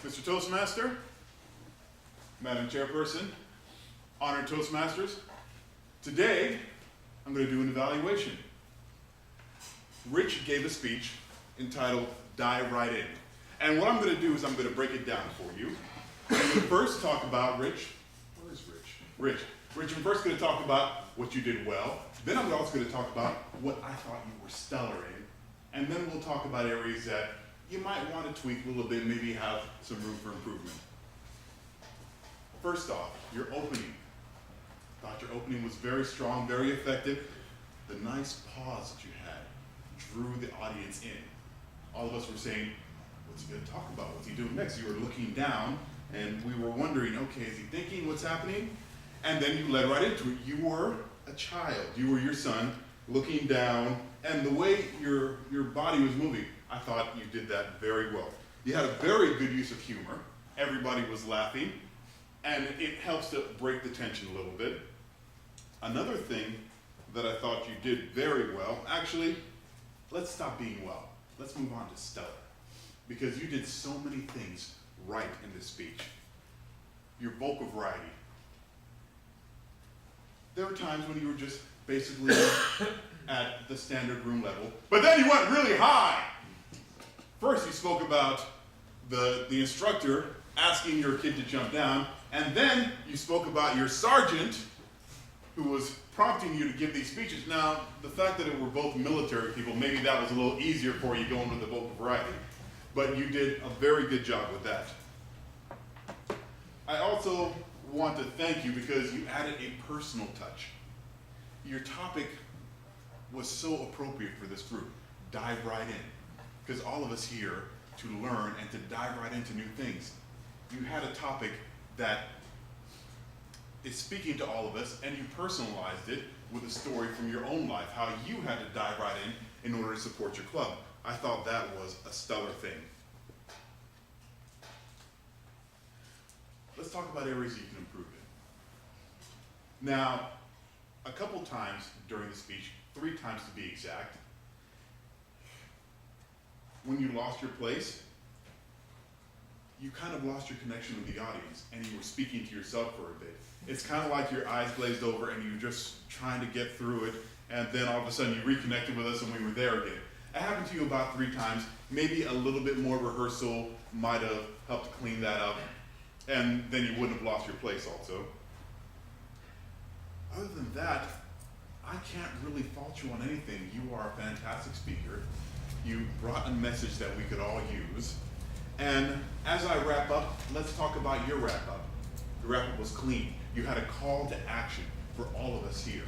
Mr. Toastmaster, Madam Chairperson, honored Toastmasters, today I'm going to do an evaluation. Rich gave a speech entitled Dive Right In. And what I'm going to do is I'm going to break it down for you. I'm going to first talk about Rich. Where is Rich? Rich, I'm first going to talk about what you did well. Then I'm also going to talk about what I thought you were stellar in. And then we'll talk about areas that you might want to tweak a little bit, maybe have some room for improvement. First off, your opening. I thought your opening was very strong, very effective. The nice pause that you had drew the audience in. All of us were saying, what's he going to talk about? What's he doing next? You were looking down, and we were wondering, okay, is he thinking what's happening? And then you led right into it. You were a child. You were your son looking down, and the way your body was moving, I thought you did that very well. You had a very good use of humor. Everybody was laughing, and it helps to break the tension a little bit. Another thing that I thought you did very well, actually, let's stop being well. Let's move on to stellar, because you did so many things right in this speech. Your vocal variety. There were times when you were just basically at the standard room level, but then you went really high. First, you spoke about the instructor asking your kid to jump down, and then you spoke about your sergeant who was prompting you to give these speeches. Now, the fact that it were both military people, maybe that was a little easier for you going with the vocal variety, but you did a very good job with that. I also want to thank you because you added a personal touch. Your topic was so appropriate for this group. Dive right in. Because all of us here to learn and to dive right into new things. You had a topic that is speaking to all of us, and you personalized it with a story from your own life, how you had to dive right in order to support your club. I thought that was a stellar thing. Let's talk about areas you can improve in. Now, a couple times during the speech, 3 times to be exact, when you lost your place, you kind of lost your connection with the audience and you were speaking to yourself for a bit. It's kind of like your eyes glazed over and you were just trying to get through it, and then all of a sudden you reconnected with us and we were there again. It happened to you about 3 times. Maybe a little bit more rehearsal might have helped to clean that up, and then you wouldn't have lost your place also. Other than that, I can't really fault you on anything. You are a fantastic speaker. You brought a message that we could all use. And as I wrap up, let's talk about your wrap up. The wrap up was clean. You had a call to action for all of us here.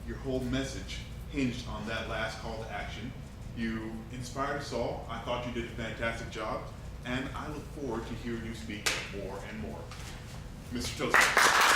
Your whole message hinged on that last call to action. You inspired us all. I thought you did a fantastic job. And I look forward to hearing you speak more and more. Mr. Toastmaster.